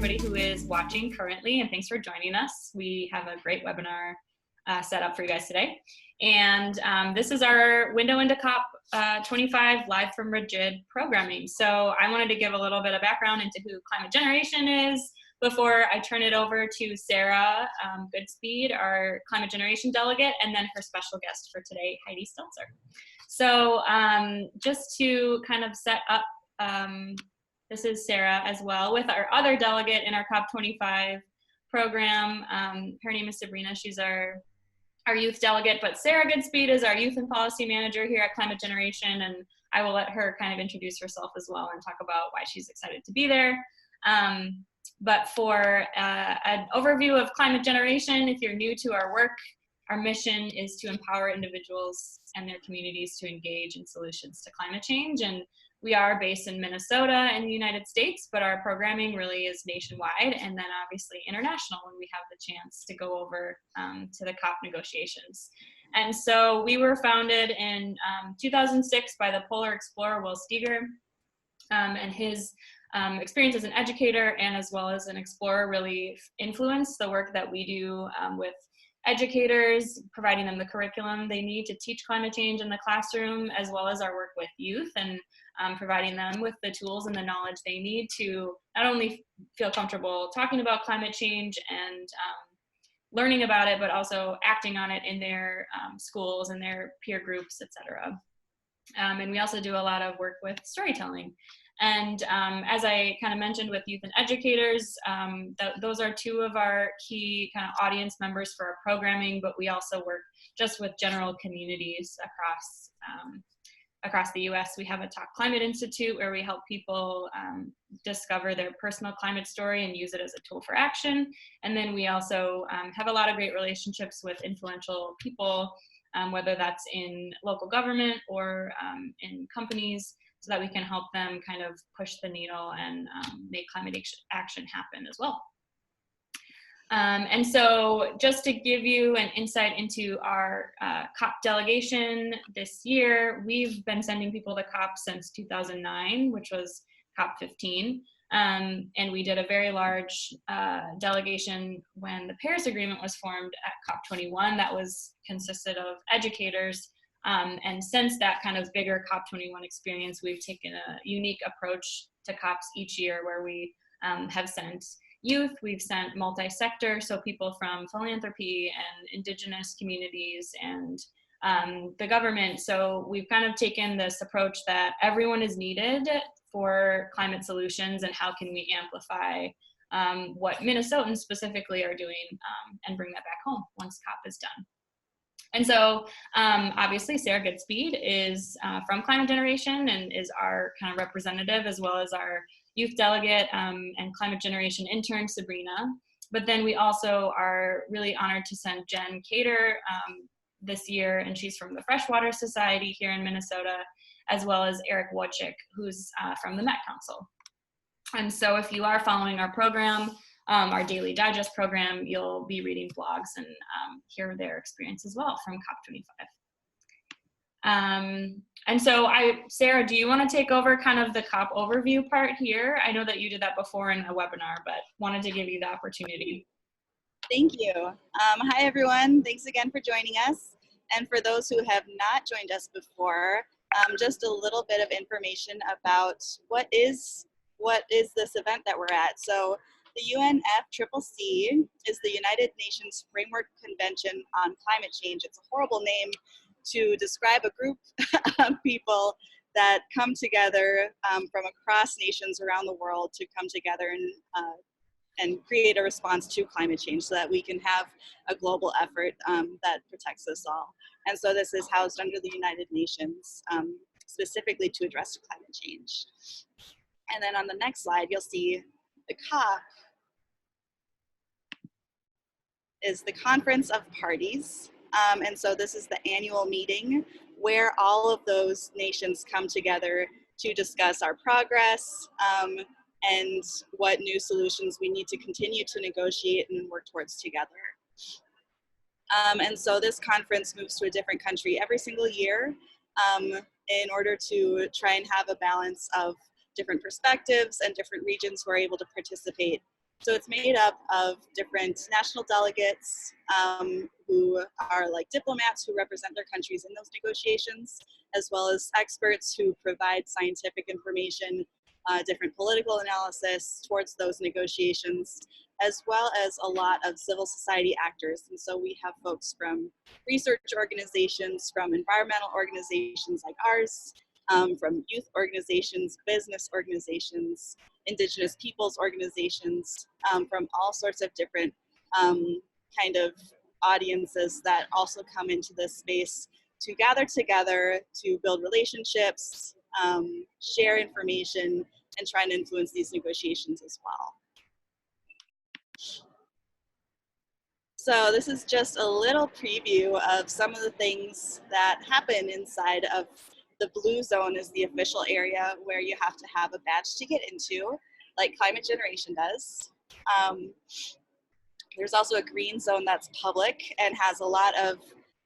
everybody who is watching currently, and thanks for joining us. We have a great webinar set up for you guys today. And this is our Window Into COP25 live from Madrid programming. So I wanted to give a little bit of background into who Climate Generation is before I turn it over to Sarah Goodspeed, our Climate Generation delegate, and then her special guest for today, Heidi Steltzer. So just to kind of set up, this is Sarah as well with our other delegate in our COP25 program. Her name is Sabrina. She's our youth delegate, but Sarah Goodspeed is our youth and policy manager here at Climate Generation, and I will let her kind of introduce herself as well and talk about why she's excited to be there. But for an overview of Climate Generation, if you're new to our work, our mission is to empower individuals and their communities to engage in solutions to climate change. And we are based in Minnesota in the United States, but our programming really is nationwide and then obviously international when we have the chance to go over to the COP negotiations. And so we were founded in 2006 by the polar explorer Will Steger, and his experience as an educator and as well as an explorer really influenced the work that we do with educators, providing them the curriculum they need to teach climate change in the classroom, as well as our work with youth and providing them with the tools and the knowledge they need to not only feel comfortable talking about climate change and learning about it, but also acting on it in their schools and their peer groups, etc. And we also do a lot of work with storytelling. And as I kind of mentioned with youth and educators, those are two of our key kind of audience members for our programming, but we also work just with general communities across the US. We have a Talk Climate Institute where we help people discover their personal climate story and use it as a tool for action. And then we also have a lot of great relationships with influential people, whether that's in local government or in companies, so that we can help them kind of push the needle and make climate action happen as well. And so just to give you an insight into our COP delegation this year, we've been sending people to COP since 2009, which was COP15. And we did a very large delegation when the Paris Agreement was formed at COP21 that consisted of educators. And since that kind of bigger COP21 experience, we've taken a unique approach to COPs each year where we have sent youth, we've sent multi-sector, so people from philanthropy and indigenous communities and the government. So we've kind of taken this approach that everyone is needed for climate solutions and how can we amplify what Minnesotans specifically are doing and bring that back home once COP is done. And so obviously Sarah Goodspeed is from Climate Generation and is our kind of representative, as well as our youth delegate and Climate Generation intern, Sabrina. But then we also are really honored to send Jen Cater this year, and she's from the Freshwater Society here in Minnesota, as well as Eric Wojcik, who's from the Met Council. And so if you are following our program, our daily digest program, you'll be reading blogs and hear their experience as well from COP25. And so Sarah, do you want to take over kind of the COP overview part here? I know that you did that before in a webinar, but wanted to give you the opportunity. Thank you. Hi, everyone. Thanks again for joining us. And for those who have not joined us before, just a little bit of information about what is this event that we're at. So the UNFCCC is the United Nations Framework Convention on Climate Change. It's a horrible name to describe a group of people that come together from across nations around the world to come together and create a response to climate change so that we can have a global effort that protects us all. And so this is housed under the United Nations specifically to address climate change. And then on the next slide, you'll see the COP is the Conference of Parties. And so this is the annual meeting where all of those nations come together to discuss our progress and what new solutions we need to continue to negotiate and work towards together. And so this conference moves to a different country every single year in order to try and have a balance of different perspectives and different regions who are able to participate So it's made up of different national delegates who are like diplomats who represent their countries in those negotiations, as well as experts who provide scientific information, different political analysis towards those negotiations, as well as a lot of civil society actors. And so we have folks from research organizations, from environmental organizations like ours, from youth organizations, business organizations, Indigenous peoples organizations, from all sorts of different kind of audiences that also come into this space to gather together, to build relationships, share information, and try and influence these negotiations as well. So this is just a little preview of some of the things that happen inside of the blue zone is the official area where you have to have a badge to get into, like Climate Generation does. There's also a green zone that's public and has a lot of,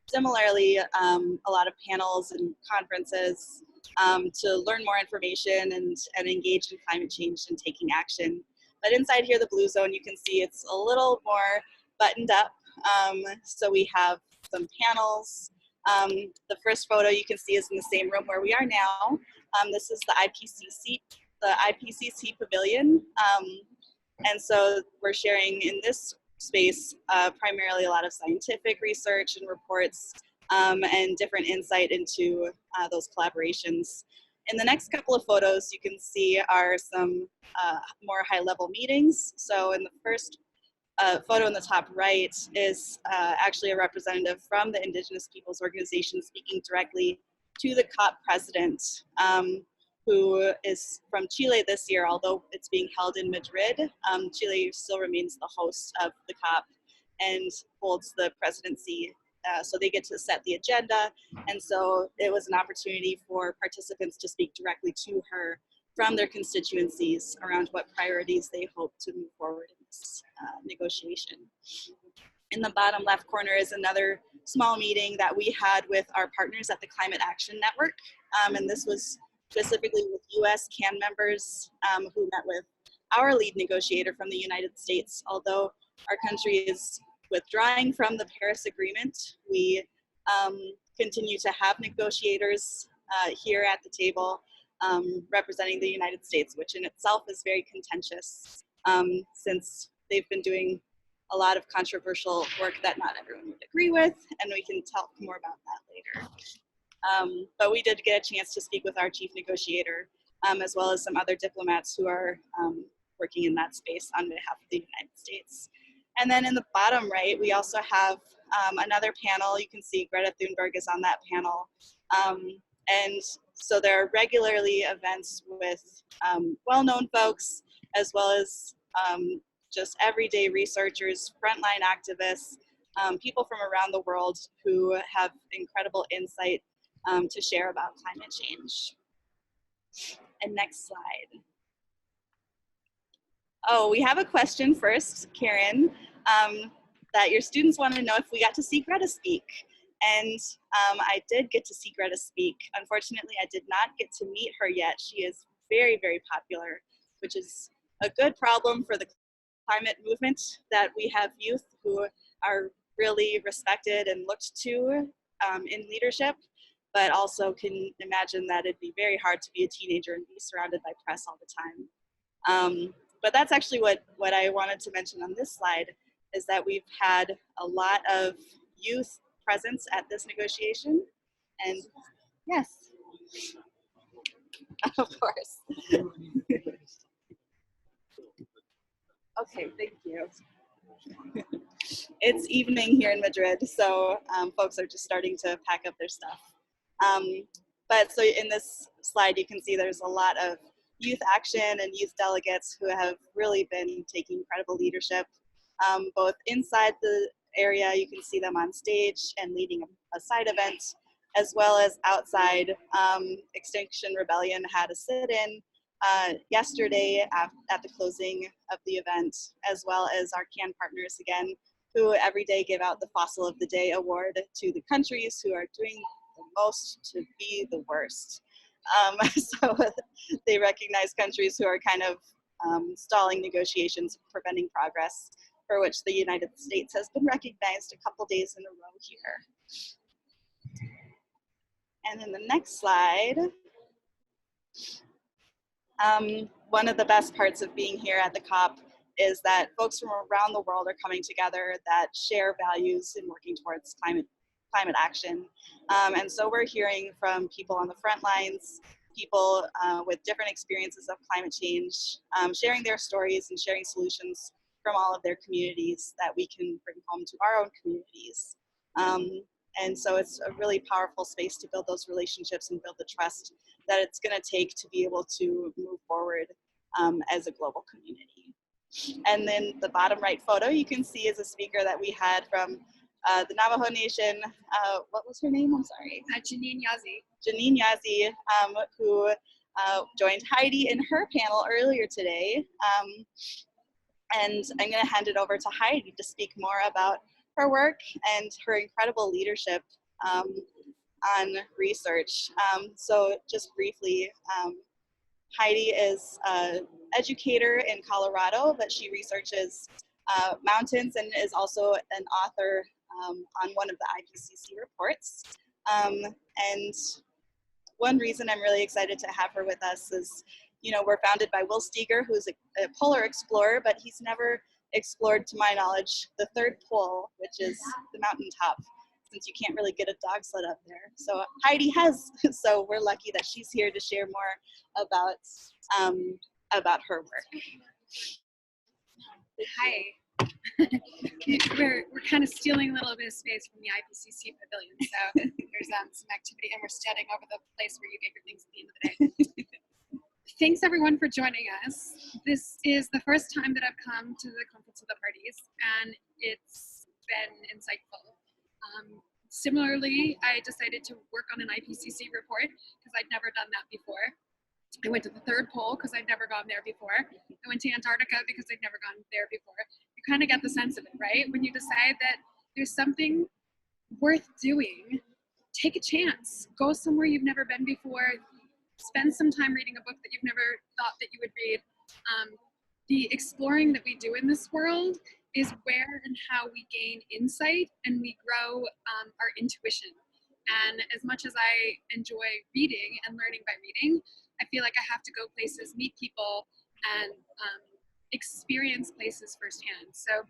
similarly, a lot of panels and conferences to learn more information and engage in climate change and taking action. But inside here, the blue zone, you can see it's a little more buttoned up. So we have some panels. The first photo you can see is in the same room where we are now. This is the IPCC Pavilion. And so we're sharing in this space primarily a lot of scientific research and reports and different insight into those collaborations. In the next couple of photos, you can see are some more high-level meetings. So in the first photo in the top right is actually a representative from the Indigenous Peoples Organization speaking directly to the COP president, who is from Chile this year, although it's being held in Madrid. Chile still remains the host of the COP and holds the presidency. So they get to set the agenda. And so it was an opportunity for participants to speak directly to her from their constituencies around what priorities they hope to move forward in this negotiation. In the bottom left corner is another small meeting that we had with our partners at the Climate Action Network. And this was specifically with US CAN members who met with our lead negotiator from the United States. Although our country is withdrawing from the Paris Agreement, we continue to have negotiators here at the table representing the United States, which in itself is very contentious since they've been doing a lot of controversial work that not everyone would agree with, and we can talk more about that later. But we did get a chance to speak with our chief negotiator, as well as some other diplomats who are working in that space on behalf of the United States. And then in the bottom right, we also have another panel. You can see Greta Thunberg is on that panel. And so there are regularly events with well-known folks, as well as just everyday researchers, frontline activists, people from around the world who have incredible insight to share about climate change. And next slide. Oh, we have a question first, Karen, that your students want to know if we got to see Greta speak. And I did get to see Greta speak. Unfortunately, I did not get to meet her yet. She is very, very popular, which is a good problem for the climate movement, that we have youth who are really respected and looked to in leadership, but also can imagine that it'd be very hard to be a teenager and be surrounded by press all the time. But that's actually what I wanted to mention on this slide, is that we've had a lot of youth presence at this negotiation. And yes, of course. Okay, thank you. It's evening here in Madrid, so folks are just starting to pack up their stuff. But so in this slide, you can see there's a lot of youth action and youth delegates who have really been taking incredible leadership, both inside the area. You can see them on stage and leading a side event, as well as outside. Extinction Rebellion had a sit-in yesterday at the closing of the event, as well as our CAN partners again, who every day give out the Fossil of the Day award to the countries who are doing the most to be the worst. So they recognize countries who are kind of stalling negotiations, preventing progress, for which the United States has been recognized a couple days in a row here. And then the next slide. One of the best parts of being here at the COP is that folks from around the world are coming together that share values in working towards climate action. And so we're hearing from people on the front lines, people with different experiences of climate change, sharing their stories and sharing solutions from all of their communities that we can bring home to our own communities. And so it's a really powerful space to build those relationships and build the trust that it's going to take to be able to move forward as a global community. And then the bottom right photo you can see is a speaker that we had from the Navajo Nation. What was her name? I'm sorry. Jeanine Yazzie. Jeanine Yazzie, who joined Heidi in her panel earlier today. And I'm going to hand it over to Heidi to speak more about her work and her incredible leadership on research. So just briefly, Heidi is an educator in Colorado, but she researches mountains and is also an author on one of the IPCC reports. And one reason I'm really excited to have her with us is, you know, we're founded by Will Steger, who's a polar explorer, but he's never explored, to my knowledge, the third pole, which is the mountaintop, since you can't really get a dog sled up there. So Heidi has, so we're lucky that she's here to share more about her work. Hi. we're kind of stealing a little bit of space from the IPCC pavilion, so there's some activity, and we're standing over the place where you get your things at the end of the day. Thanks everyone for joining us. This is the first time that I've come to the Conference of the Parties, and it's been insightful. Similarly, I decided to work on an IPCC report because I'd never done that before. I went to the third pole because I'd never gone there before. I went to Antarctica because I'd never gone there before. You kind of get the sense of it, right? When you decide that there's something worth doing, take a chance. Go somewhere you've never been before. Spend some time reading a book that you've never thought that you would read. The exploring that we do in this world is where and how we gain insight and we grow our intuition. And as much as I enjoy reading and learning by reading, I feel like I have to go places, meet people, and experience places firsthand. So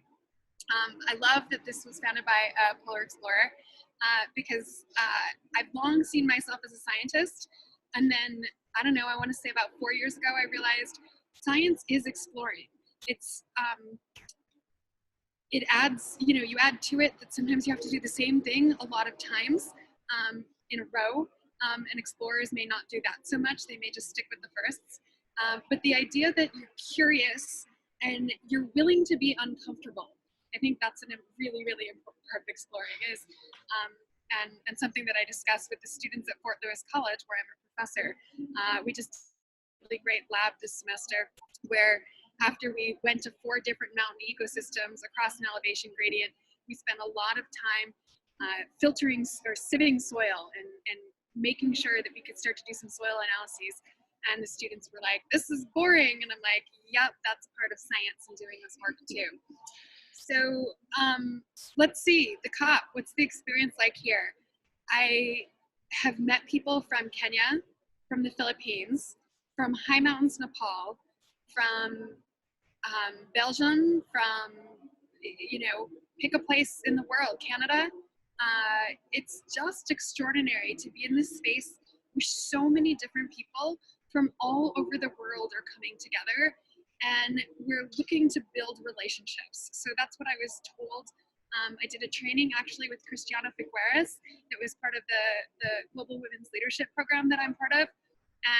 I love that this was founded by a polar explorer because I've long seen myself as a scientist. And then, I don't know, I want to say about 4 years ago, I realized science is exploring. It's, it adds, you know, you add to it that sometimes you have to do the same thing a lot of times in a row. And explorers may not do that so much. They may just stick with the firsts. But the idea that you're curious and you're willing to be uncomfortable, I think that's a really, really important part of exploring is, and something that I discuss with the students at Fort Lewis College, where I'm a professor. We just did a really great lab this semester where after we went to 4 different mountain ecosystems across an elevation gradient, we spent a lot of time filtering or sieving soil and making sure that we could start to do some soil analyses. And the students were like, this is boring. And I'm like, yep, that's part of science and doing this work too. So let's see, the COP, what's the experience like here? I have met people from Kenya, from the Philippines, from high mountains, Nepal, from Belgium, from, you know, pick a place in the world, Canada. It's just extraordinary to be in this space where so many different people from all over the world are coming together, and we're looking to build relationships. So that's what I was told. I did a training actually with Cristiana Figueres that was part of the Global Women's Leadership Program that I'm part of.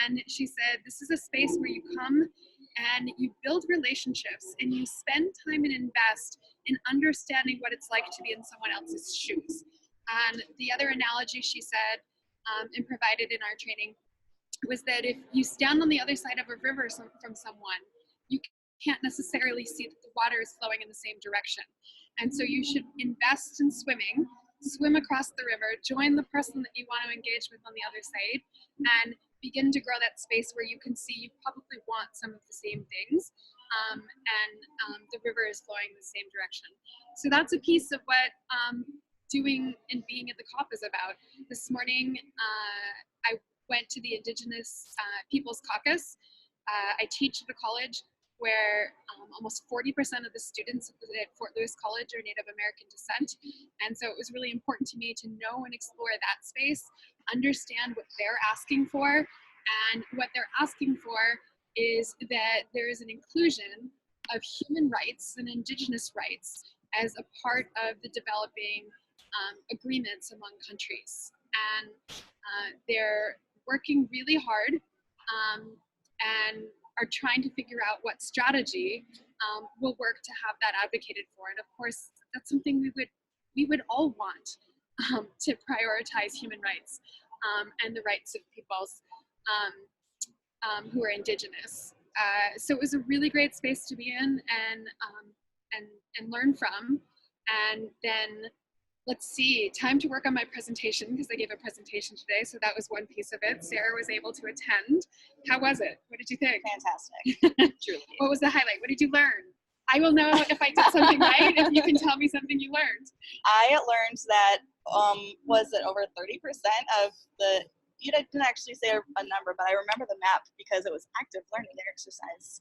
And she said, this is a space where you come and you build relationships and you spend time and invest in understanding what it's like to be in someone else's shoes. And the other analogy she said and provided in our training was that if you stand on the other side of a river from someone, you can't necessarily see that the water is flowing in the same direction. And so you should invest in swimming, swim across the river, join the person that you want to engage with on the other side, and begin to grow that space where you can see you probably want some of the same things, and the river is flowing in the same direction. So that's a piece of what doing and being at the COP is about. This morning, I went to the Indigenous Peoples Caucus. I teach at a college where almost 40% of the students at Fort Lewis College are Native American descent. And so it was really important to me to know and explore that space, understand what they're asking for. And what they're asking for is that there is an inclusion of human rights and Indigenous rights as a part of the developing agreements among countries. And they're working really hard and are trying to figure out what strategy will work to have that advocated for. And of course, that's something we would all want, to prioritize human rights and the rights of peoples who are Indigenous. So it was a really great space to be in and learn from. And then let's see, time to work on my presentation, because I gave a presentation today, so that was one piece of it. Sarah was able to attend. How was it? What did you think? Fantastic, truly. What was the highlight? What did you learn? I will know if I did something right if you can tell me something you learned. I learned that, was it over 30% of the, you didn't actually say a number, but I remember the map because it was active learning exercise,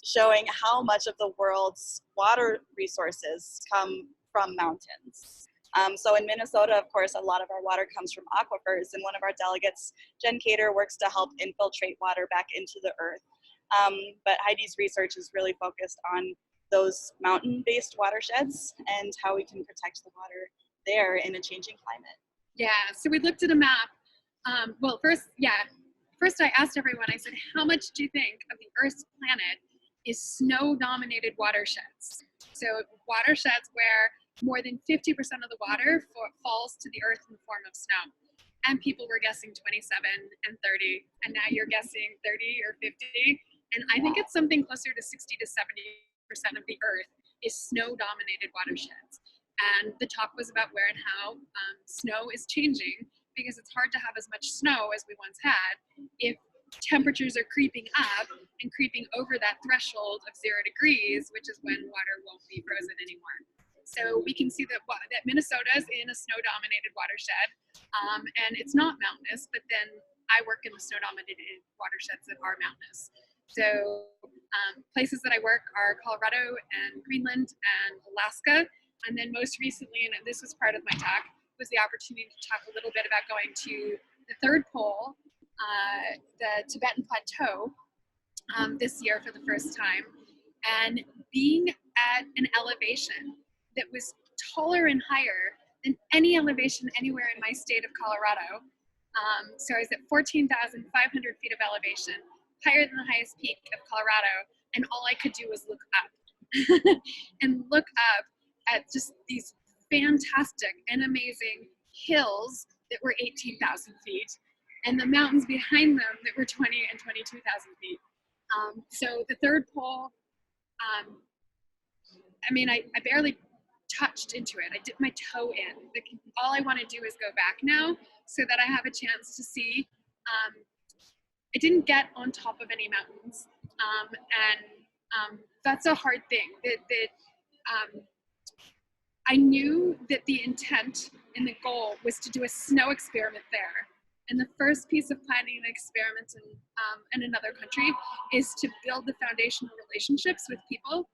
showing how much of the world's water resources come from mountains. So in Minnesota, of course, a lot of our water comes from aquifers, and one of our delegates, Jen Cater, works to help infiltrate water back into the earth. But Heidi's research is really focused on those mountain-based watersheds and how we can protect the water there in a changing climate. Yeah, so we looked at a map. Well, first I asked everyone, I said, how much do you think of the Earth's planet is snow-dominated watersheds? So watersheds where more than 50% of the water falls to the earth in the form of snow. And people were guessing 27 and 30, and now you're guessing 30 or 50. And I think it's something closer to 60 to 70% of the earth is snow-dominated watersheds. And the talk was about where and how snow is changing, because it's hard to have as much snow as we once had if temperatures are creeping up and creeping over that threshold of 0 degrees, which is when water won't be frozen anymore. So we can see that Minnesota is in a snow-dominated watershed, and it's not mountainous, but then I work in the snow-dominated watersheds that are mountainous. So places that I work are Colorado and Greenland and Alaska, and then most recently, and this was part of my talk, was the opportunity to talk a little bit about going to the third pole, the Tibetan Plateau, this year for the first time, and being at an elevation that was taller and higher than any elevation anywhere in my state of Colorado. So I was at 14,500 feet of elevation, higher than the highest peak of Colorado, and all I could do was look up and look up at just these fantastic and amazing hills that were 18,000 feet, and the mountains behind them that were 20 and 22,000 feet. So the third pole, I mean, I barely touched into it. I dipped my toe in. All I want to do is go back now so that I have a chance to see. I didn't get on top of any mountains, and that's a hard thing. I knew that the intent and the goal was to do a snow experiment there. And the first piece of planning an experiment in another country is to build the foundational relationships with people.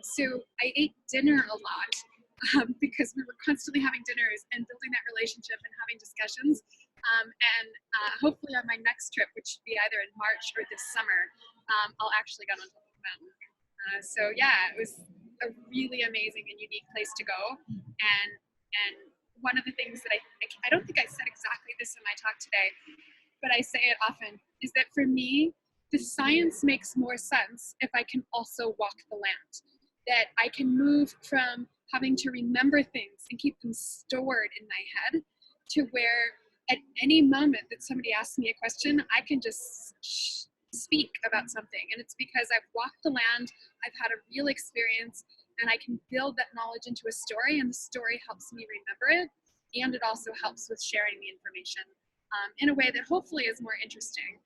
So I ate dinner a lot because we were constantly having dinners and building that relationship and having discussions. And hopefully on my next trip, which should be either in March or this summer, I'll actually get on top of the mountain. So yeah, it was a really amazing and unique place to go. And one of the things that I don't think I said exactly this in my talk today, but I say it often, is that for me, the science makes more sense if I can also walk the land. That I can move from having to remember things and keep them stored in my head to where at any moment that somebody asks me a question, I can just speak about something. And it's because I've walked the land, I've had a real experience, and I can build that knowledge into a story, and the story helps me remember it, and it also helps with sharing the information in a way that hopefully is more interesting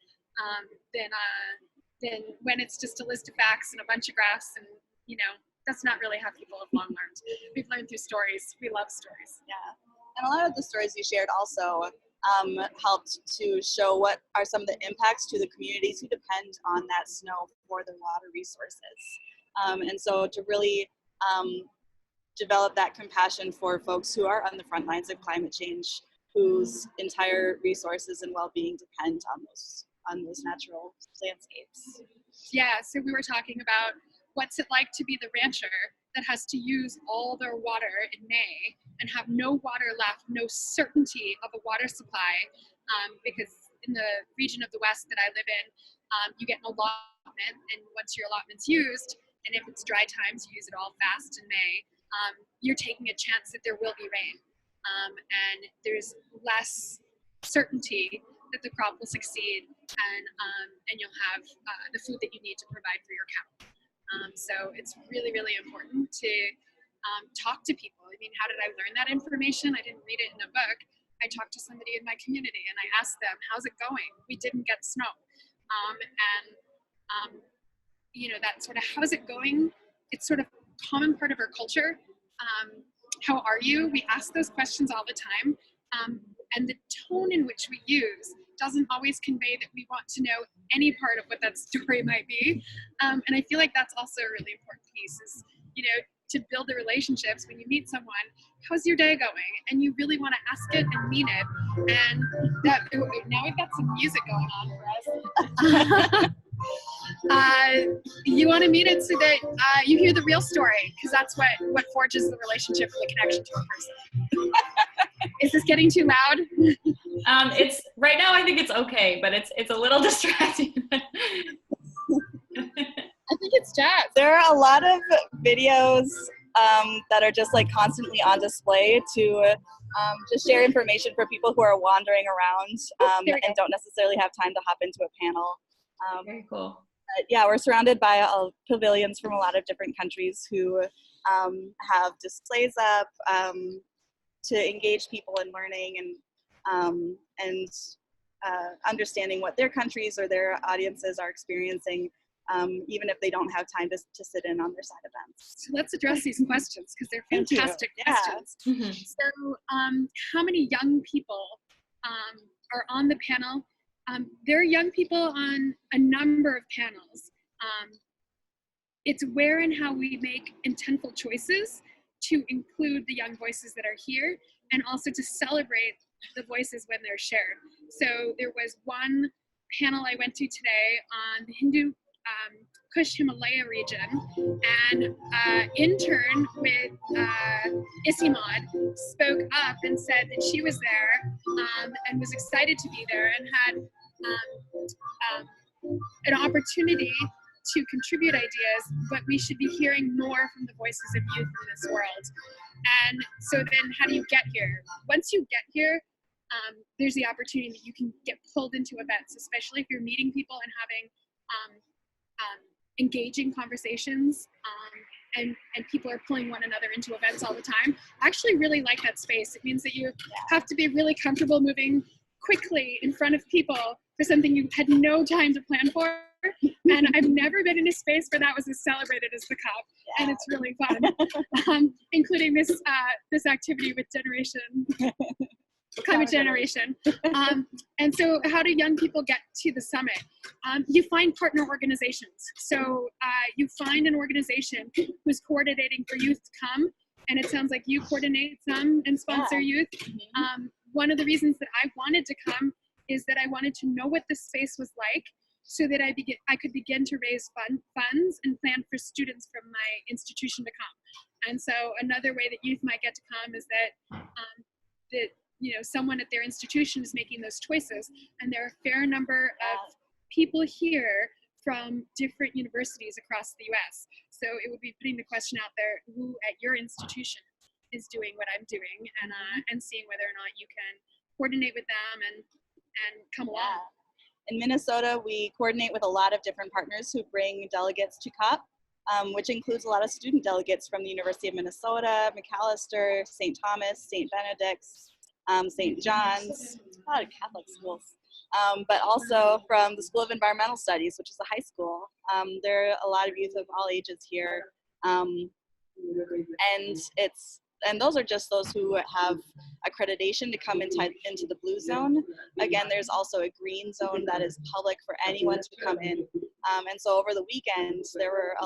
than when it's just a list of facts and a bunch of graphs, and that's not really how people have long learned. We've learned through stories. We love stories. Yeah, and a lot of the stories you shared also helped to show what are some of the impacts to the communities who depend on that snow for their water resources. And so to really develop that compassion for folks who are on the front lines of climate change, whose entire resources and well-being depend on those natural landscapes. Yeah, so we were talking about what's it like to be the rancher that has to use all their water in May and have no water left, no certainty of a water supply, because in the region of the West that I live in, you get an allotment, and once your allotment's used, and if it's dry times, you use it all fast in May, you're taking a chance that there will be rain. And there's less certainty that the crop will succeed, and you'll have the food that you need to provide for your cattle. So it's really, really important to talk to people. I mean, how did I learn that information? I didn't read it in a book. I talked to somebody in my community and I asked them, how's it going? We didn't get snow. That sort of, how's it going? It's sort of a common part of our culture. How are you? We ask those questions all the time. And the tone in which we use doesn't always convey that we want to know any part of what that story might be. And I feel like that's also a really important piece is, to build the relationships when you meet someone, how's your day going? And you really want to ask it and mean it. And that, now we've got some music going on for us. You want to meet it so that you hear the real story, because that's what forges the relationship and the connection to a person. Is this getting too loud? It's right now. I think it's okay, but it's a little distracting. I think it's jazz. There are a lot of videos that are just like constantly on display to just share information for people who are wandering around and don't necessarily have time to hop into a panel. Very cool. Yeah, we're surrounded by pavilions from a lot of different countries who have displays up to engage people in learning and understanding what their countries or their audiences are experiencing, even if they don't have time to sit in on their side events. So let's address these questions because they're fantastic questions. Mm-hmm. So how many young people are on the panel? There are young people on a number of panels. It's where and how we make intentful choices to include the young voices that are here and also to celebrate the voices when they're shared. So there was one panel I went to today on the Hindu Kush Himalaya region, and intern with Isimad spoke up and said that she was there and was excited to be there and had an opportunity to contribute ideas, but we should be hearing more from the voices of youth in this world. And so then how do you get here? Once you get here, there's the opportunity that you can get pulled into events, especially if you're meeting people and having engaging conversations, and people are pulling one another into events all the time. I actually really like that space. It means that you have to be really comfortable moving quickly in front of people for something you had no time to plan for. And I've never been in a space where that was as celebrated as the COP, and it's really fun, including this activity with Climate Generation. And so how do young people get to the summit? You find partner organizations. So you find an organization who's coordinating for youth to come, and it sounds like you coordinate some and sponsor youth. One of the reasons that I wanted to come is that I wanted to know what this space was like so that I could begin to raise funds and plan for students from my institution to come. And so another way that youth might get to come is that someone at their institution is making those choices, and there are a fair number of people here from different universities across the US. So it would be putting the question out there, who at your institution is doing what I'm doing, and seeing whether or not you can coordinate with them and come along. In Minnesota, we coordinate with a lot of different partners who bring delegates to COP, which includes a lot of student delegates from the University of Minnesota, Macalester, St. Thomas, St. Benedict's, St. John's, a lot of Catholic schools, but also from the School of Environmental Studies, which is a high school. There are a lot of youth of all ages here. And those are just those who have accreditation to come into the blue zone. Again, there's also a green zone that is public for anyone to come in. And so over the weekend, there were a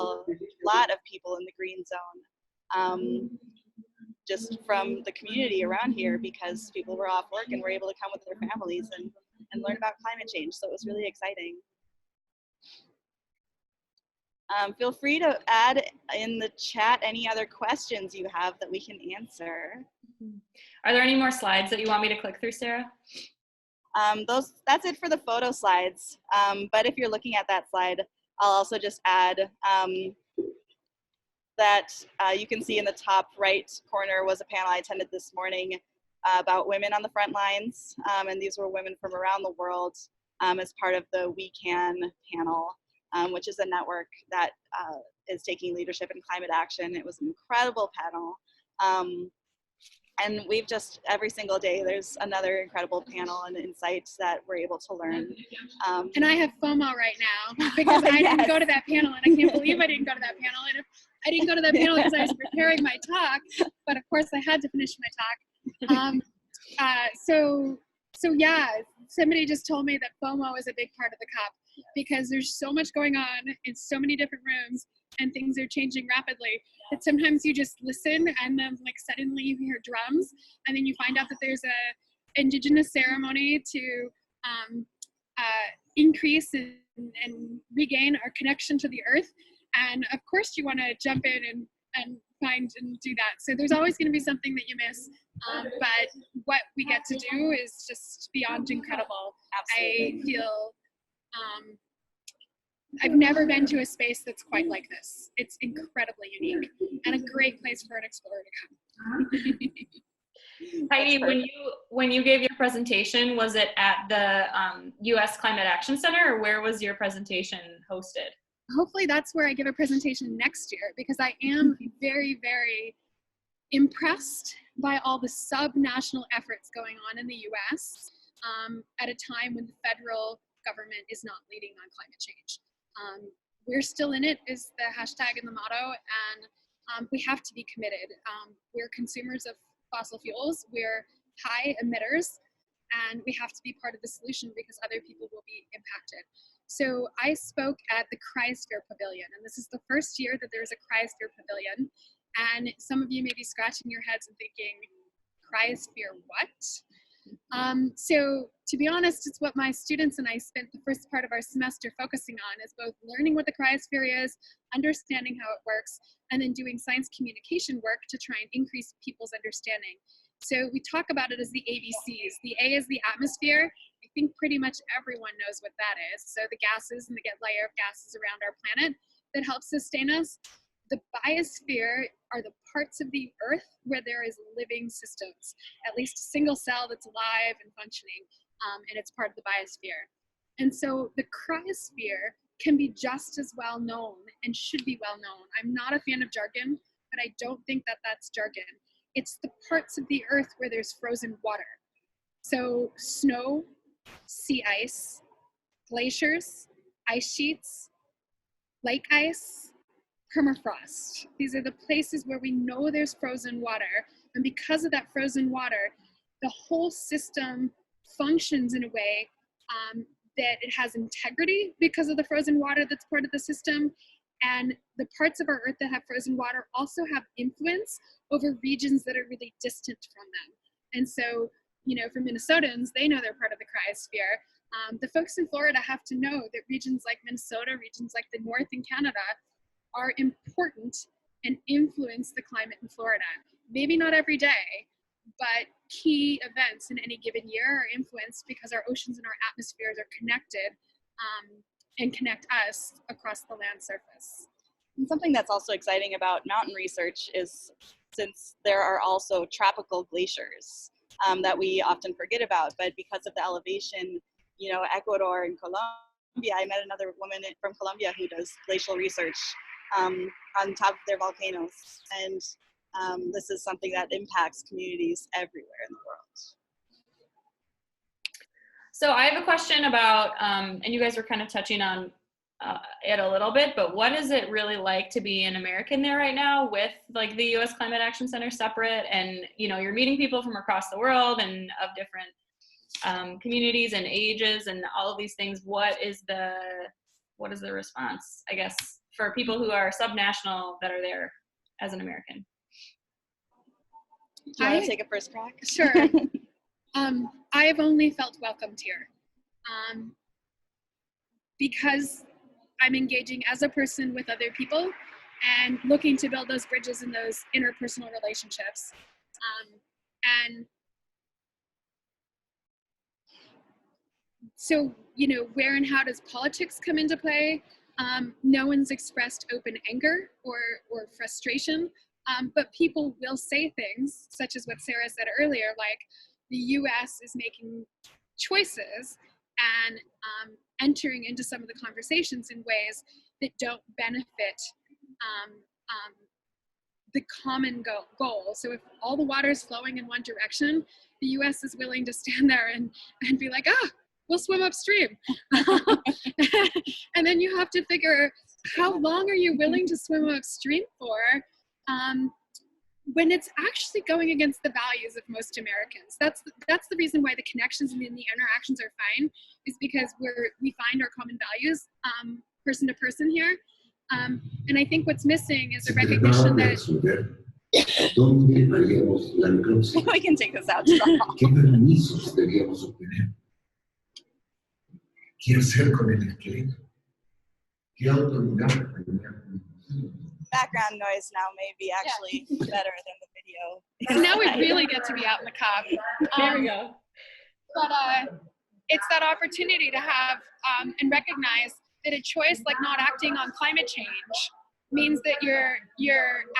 lot of people in the green zone, just from the community around here, because people were off work and were able to come with their families and learn about climate change. So it was really exciting. Feel free to add in the chat any other questions you have that we can answer. Are there any more slides that you want me to click through, Sarah? That's it for the photo slides. But if you're looking at that slide, I'll also just add that you can see in the top right corner was a panel I attended this morning about women on the front lines. And these were women from around the world as part of the We Can panel. Which is a network that is taking leadership in climate action. It was an incredible panel. And we've just, every single day, there's another incredible panel and insights that we're able to learn. And I have FOMO right now because I didn't go to that panel, and I can't believe I didn't go to that panel. And if I didn't go to that panel because I was preparing my talk, but of course I had to finish my talk. So yeah, somebody just told me that FOMO is a big part of the COP, because there's so much going on in so many different rooms and things are changing rapidly that sometimes you just listen and then like suddenly you hear drums and then you find out that there's a indigenous ceremony to increase and regain our connection to the earth. And of course you want to jump in and find and do that. So there's always going to be something that you miss. But what we get to do is just beyond incredible. Absolutely. I feel I've never been to a space that's quite like this. It's incredibly unique and a great place for an explorer to come. Heidi, when you gave your presentation, was it at the U.S. Climate Action Center, or where was your presentation hosted? Hopefully that's where I give a presentation next year, because I am very, very impressed by all the sub-national efforts going on in the U.S. At a time when the federal government is not leading on climate change. We're still in it is the hashtag and the motto, and we have to be committed. We're consumers of fossil fuels, we're high emitters, and we have to be part of the solution because other people will be impacted. So I spoke at the Cryosphere Pavilion, and this is the first year that there's a Cryosphere Pavilion, and some of you may be scratching your heads and thinking, Cryosphere what? So to be honest, it's what my students and I spent the first part of our semester focusing on, is both learning what the cryosphere is, understanding how it works, and then doing science communication work to try and increase people's understanding. So we talk about it as the ABCs. The A is the atmosphere. I think pretty much everyone knows what that is. So the gases and the layer of gases around our planet that help sustain us. The biosphere are the parts of the earth where there is living systems, at least a single cell that's alive and functioning, and it's part of the biosphere. And so the cryosphere can be just as well known and should be well known. I'm not a fan of jargon, but I don't think that that's jargon. It's the parts of the earth where there's frozen water. So snow, sea ice, glaciers, ice sheets, lake ice, permafrost. These are the places where we know there's frozen water. And because of that frozen water, the whole system functions in a way that it has integrity because of the frozen water that's part of the system. And the parts of our earth that have frozen water also have influence over regions that are really distant from them. And so, you know, for Minnesotans, they know they're part of the cryosphere. The folks in Florida have to know that regions like Minnesota, regions like the North in Canada, are important and influence the climate in Florida. Maybe not every day, but key events in any given year are influenced because our oceans and our atmospheres are connected and connect us across the land surface. And something that's also exciting about mountain research is, since there are also tropical glaciers that we often forget about, but because of the elevation, you know, Ecuador and Colombia, I met another woman from Colombia who does glacial research on top of their volcanoes. And this is something that impacts communities everywhere in the world. So I have a question about, and you guys were kind of touching on it a little bit, but what is it really like to be an American there right now with like the U.S. Climate Action Center separate, and you know, you're meeting people from across the world and of different communities and ages and all of these things. What is the response, I guess, for people who are subnational that are there as an American? Do you want to take a first crack? Sure. I've only felt welcomed here because I'm engaging as a person with other people and looking to build those bridges and those interpersonal relationships. And so, you know, where and how does politics come into play? No one's expressed open anger or frustration, but people will say things such as what Sarah said earlier, like the US is making choices and entering into some of the conversations in ways that don't benefit the common goal. So if all the water is flowing in one direction, the US is willing to stand there and be like, we'll swim upstream. And then you have to figure, how long are you willing to swim upstream for when it's actually going against the values of most Americans? That's the reason why the connections and the interactions are fine, is because we find our common values person to person here. And I think what's missing is a recognition that... We can take this out to the hall. ¿Qué permisos debíamos obtener? ¿Qué hacer con el esqueleto? ¿Qué autoridad tenía? Background noise now may be actually better than the video. So now we really get to be out in the COP. There we go. But it's that opportunity to have and recognize that a choice like not acting on climate change means that you're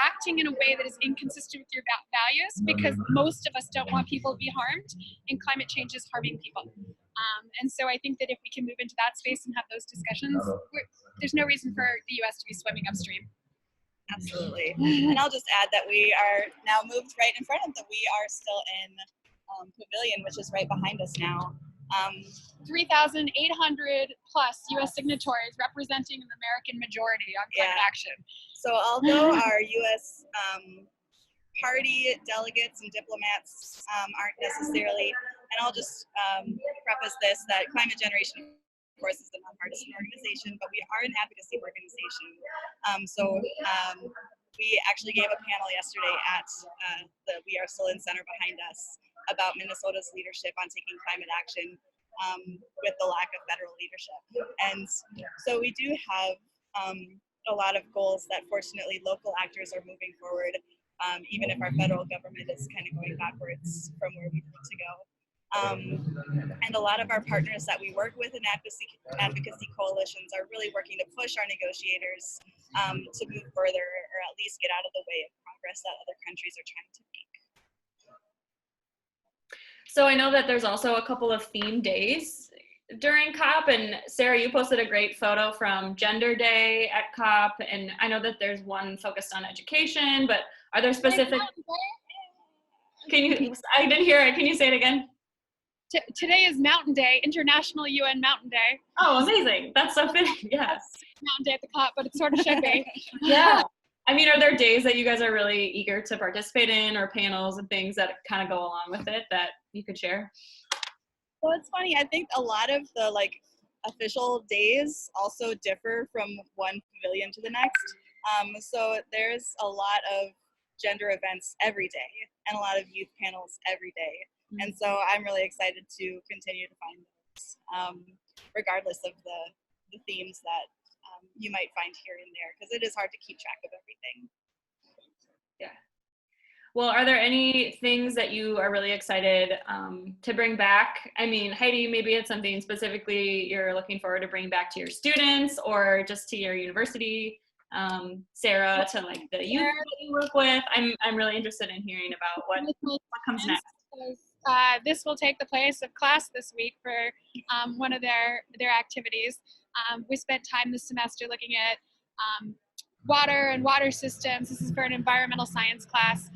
acting in a way that is inconsistent with your values, because most of us don't want people to be harmed, and climate change is harming people. And so I think that if we can move into that space and have those discussions, there's no reason for the US to be swimming upstream. Absolutely. And I'll just add that we are now moved right in front of we are still in Pavilion, which is right behind us now. 3,800 plus US signatories representing an American majority on climate action. So although our US party delegates and diplomats aren't necessarily, and I'll just preface this, that Climate Generation, of course, is a nonpartisan organization, but we are an advocacy organization. We actually gave a panel yesterday at the We Are Still in Center behind us about Minnesota's leadership on taking climate action with the lack of federal leadership. And so we do have a lot of goals that fortunately local actors are moving forward, even if our federal government is kind of going backwards from where we need to go. And a lot of our partners that we work with in advocacy coalitions are really working to push our negotiators to move further, or at least get out of the way of progress that other countries are trying to make. So I know that there's also a couple of theme days during COP, and Sarah, you posted a great photo from Gender Day at COP, and I know that there's one focused on education, but are there specific... I didn't hear it. Can you say it again? Today is Mountain Day, International UN Mountain Day. Oh, amazing. That's so fitting. Yes. Mountain Day at the COP, but it sort of should be. Yeah. I mean, are there days that you guys are really eager to participate in, or panels and things that kind of go along with it that you could share? Well, it's funny. I think a lot of the official days also differ from one pavilion to the next. So there's a lot of gender events every day and a lot of youth panels every day. And so I'm really excited to continue to find those, regardless of the themes that you might find here and there, because it is hard to keep track of everything. Yeah. Well, are there any things that you are really excited to bring back? I mean, Heidi, maybe it's something specifically you're looking forward to bring back to your students or just to your university. Sarah, to the youth that you work with. I'm really interested in hearing about what comes next. This will take the place of class this week for one of their activities. We spent time this semester looking at water and water systems. This is for an environmental science class,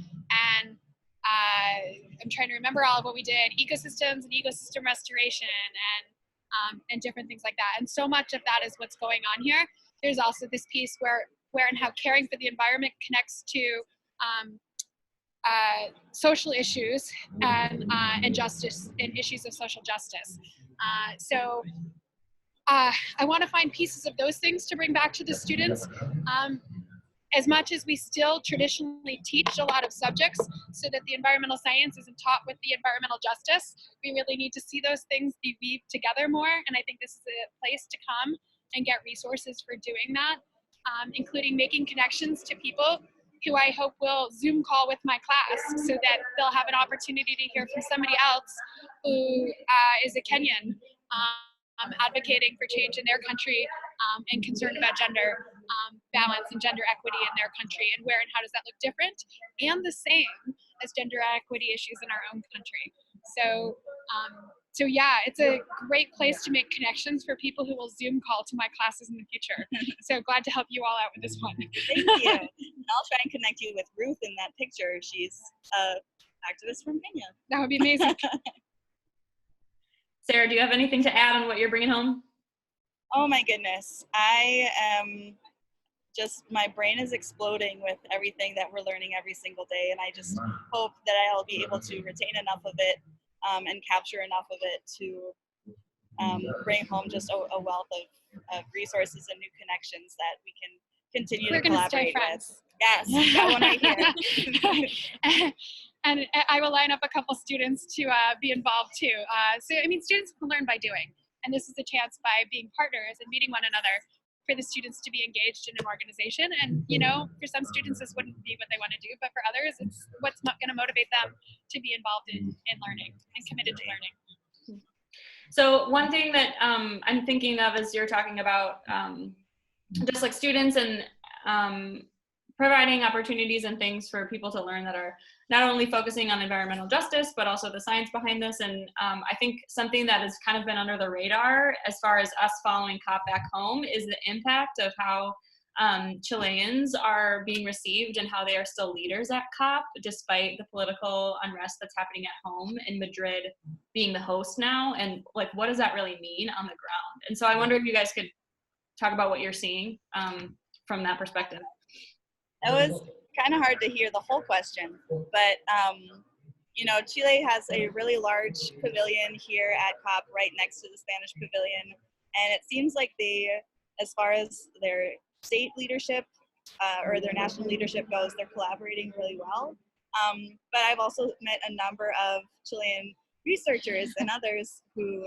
and I'm trying to remember all of what we did, ecosystems and ecosystem restoration and different things like that. And so much of that is what's going on here. There's also this piece where and how caring for the environment connects to social issues and justice and issues of social justice. So I want to find pieces of those things to bring back to the students. As much as we still traditionally teach a lot of subjects so that the environmental science isn't taught with the environmental justice, we really need to see those things be weaved together more. And I think this is a place to come and get resources for doing that, including making connections to people who I hope will Zoom call with my class so that they'll have an opportunity to hear from somebody else who is a Kenyan advocating for change in their country and concerned about gender balance and gender equity in their country, and where and how does that look different and the same as gender equity issues in our own country. So yeah, it's a great place to make connections for people who will Zoom call to my classes in the future. So glad to help you all out with this one. Thank you. And I'll try and connect you with Ruth in that picture. She's an activist from Kenya. That would be amazing. Sarah, do you have anything to add on what you're bringing home? Oh my goodness. I am just, my brain is exploding with everything that we're learning every single day. And I just hope that I'll be able to retain enough of it and capture enough of it to bring home just a wealth of resources and new connections that we can continue to collaborate with. Yes, that one right here. And I will line up a couple students to be involved too. So, I mean, students can learn by doing. And this is a chance by being partners and meeting one another for the students to be engaged in an organization. And, you know, for some students, this wouldn't be what they want to do, but for others, it's what's going to motivate them to be involved in learning and committed to learning. So one thing that I'm thinking of as you're talking about just like students and providing opportunities and things for people to learn that are not only focusing on environmental justice, but also the science behind this. And I think something that has kind of been under the radar as far as us following COP back home is the impact of how Chileans are being received and how they are still leaders at COP, despite the political unrest that's happening at home, and Madrid being the host now. And like, what does that really mean on the ground? And so I wonder if you guys could talk about what you're seeing from that perspective. It was kind of hard to hear the whole question, but you know, Chile has a really large pavilion here at COP right next to the Spanish pavilion, and it seems like they, as far as their state leadership or their national leadership goes, they're collaborating really well. But I've also met a number of Chilean researchers and others who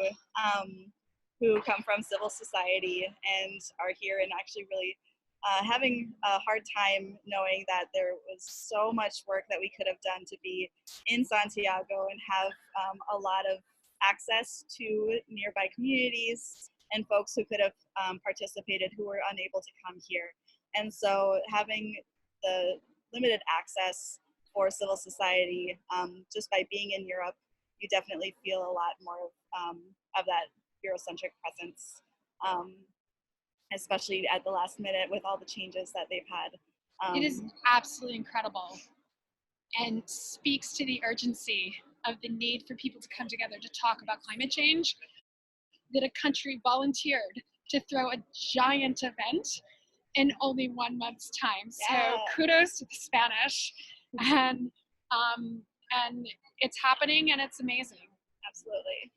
come from civil society and are here and actually really having a hard time knowing that there was so much work that we could have done to be in Santiago and have a lot of access to nearby communities and folks who could have participated who were unable to come here. And so having the limited access for civil society, just by being in Europe, you definitely feel a lot more of that Eurocentric presence. Especially at the last minute with all the changes that they've had. It is absolutely incredible and speaks to the urgency of the need for people to come together to talk about climate change, that a country volunteered to throw a giant event in only 1 month's time. Yeah. So kudos to the Spanish, and it's happening and it's amazing. Absolutely.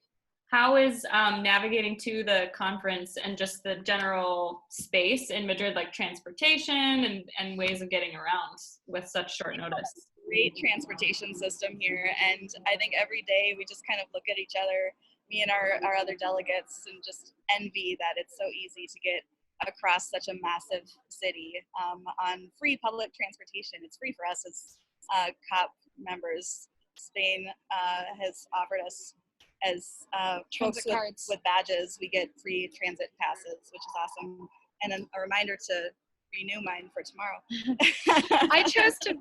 How is navigating to the conference and just the general space in Madrid, like transportation and ways of getting around with such short notice? Great transportation system here, and I think every day we just kind of look at each other, me and our other delegates, and just envy that it's so easy to get across such a massive city on free public transportation. It's free for us as COP members. Spain has offered us, as folks with badges, we get free transit passes, which is awesome. And then a reminder to renew mine for tomorrow. I chose to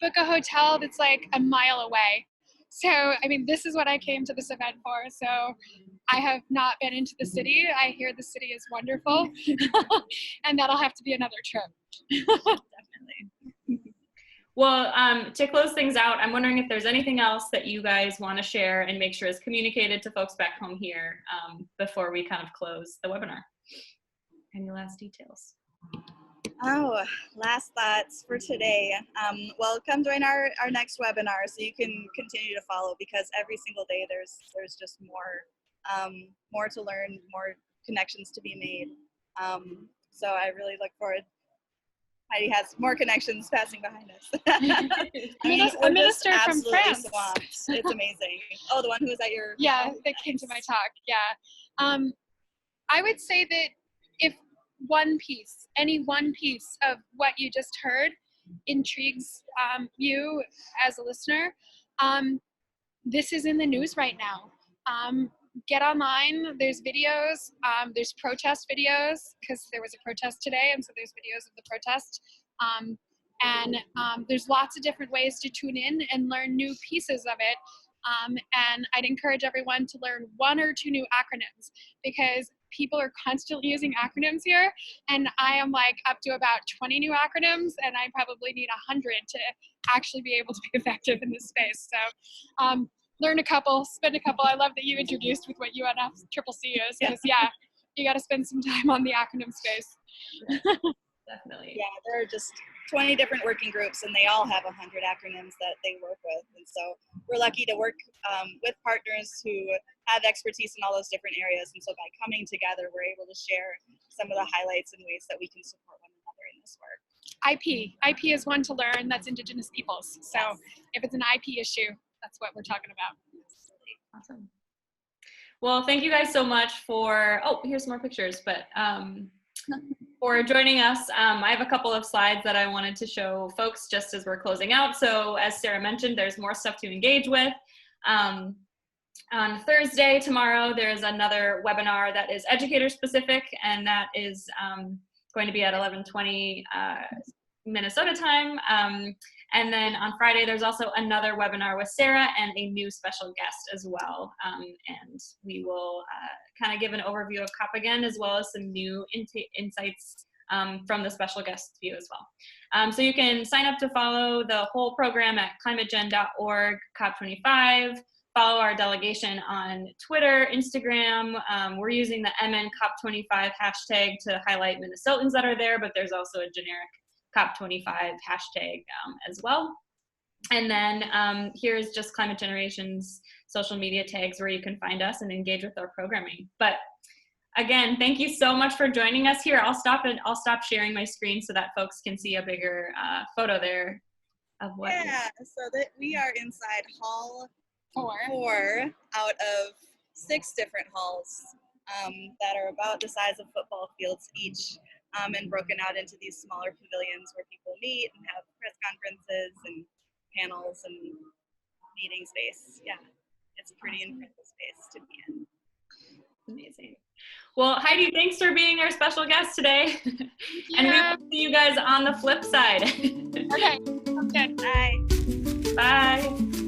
book a hotel that's like a mile away. So, I mean, this is what I came to this event for. So I have not been into the city. I hear the city is wonderful. And that'll have to be another trip. Definitely. Well, to close things out, I'm wondering if there's anything else that you guys want to share and make sure is communicated to folks back home here before we kind of close the webinar. Any last details? Oh, last thoughts for today. Well, come join our next webinar so you can continue to follow, because every single day there's just more to learn, more connections to be made. So I really look forward. Heidi has more connections passing behind us. A minister from France. Swamped. It's amazing. Oh, the one who was at your that came to my talk. Yeah. I would say that if any one piece of what you just heard intrigues you as a listener, this is in the news right now. Get online, there's videos, there's protest videos, because there was a protest today, and so there's videos of the protest. And there's lots of different ways to tune in and learn new pieces of it. And I'd encourage everyone to learn 1 or 2 new acronyms, because people are constantly using acronyms here, and I am like up to about 20 new acronyms, and I probably need 100 to actually be able to be effective in this space. So learn a couple, spend a couple. I love that you introduced with what UNFCCC is, because you got to spend some time on the acronym space. Definitely. Yeah, there are just 20 different working groups, and they all have 100 acronyms that they work with. And so we're lucky to work with partners who have expertise in all those different areas. And so by coming together, we're able to share some of the highlights and ways that we can support one another in this work. IP is one to learn. That's Indigenous peoples. So if it's an IP issue, that's what we're talking about. Awesome. Well, thank you guys so much for, here's more pictures, but for joining us. I have a couple of slides that I wanted to show folks just as we're closing out. So as Sarah mentioned, there's more stuff to engage with. On Thursday, tomorrow, there's another webinar that is educator specific, and that is going to be at 11:20 Minnesota time. And then on Friday, there's also another webinar with Sarah and a new special guest as well. And we will kind of give an overview of COP again, as well as some new insights from the special guest view as well. So you can sign up to follow the whole program at climategen.org, COP25. Follow our delegation on Twitter, Instagram. We're using the MNCOP25 hashtag to highlight Minnesotans that are there, but there's also a generic COP25 hashtag as well. And then here's just Climate Generation's social media tags where you can find us and engage with our programming. But again, thank you so much for joining us here. I'll stop sharing my screen so that folks can see a bigger photo there of what. Yeah, so that we are inside Hall 4 out of 6 different halls that are about the size of football fields each. And broken out into these smaller pavilions where people meet and have press conferences and panels and meeting space. Yeah, it's a pretty incredible space to be in. Amazing. Well, Heidi, thanks for being our special guest today. And we will see you guys on the flip side. Okay, sounds good. Bye. Bye.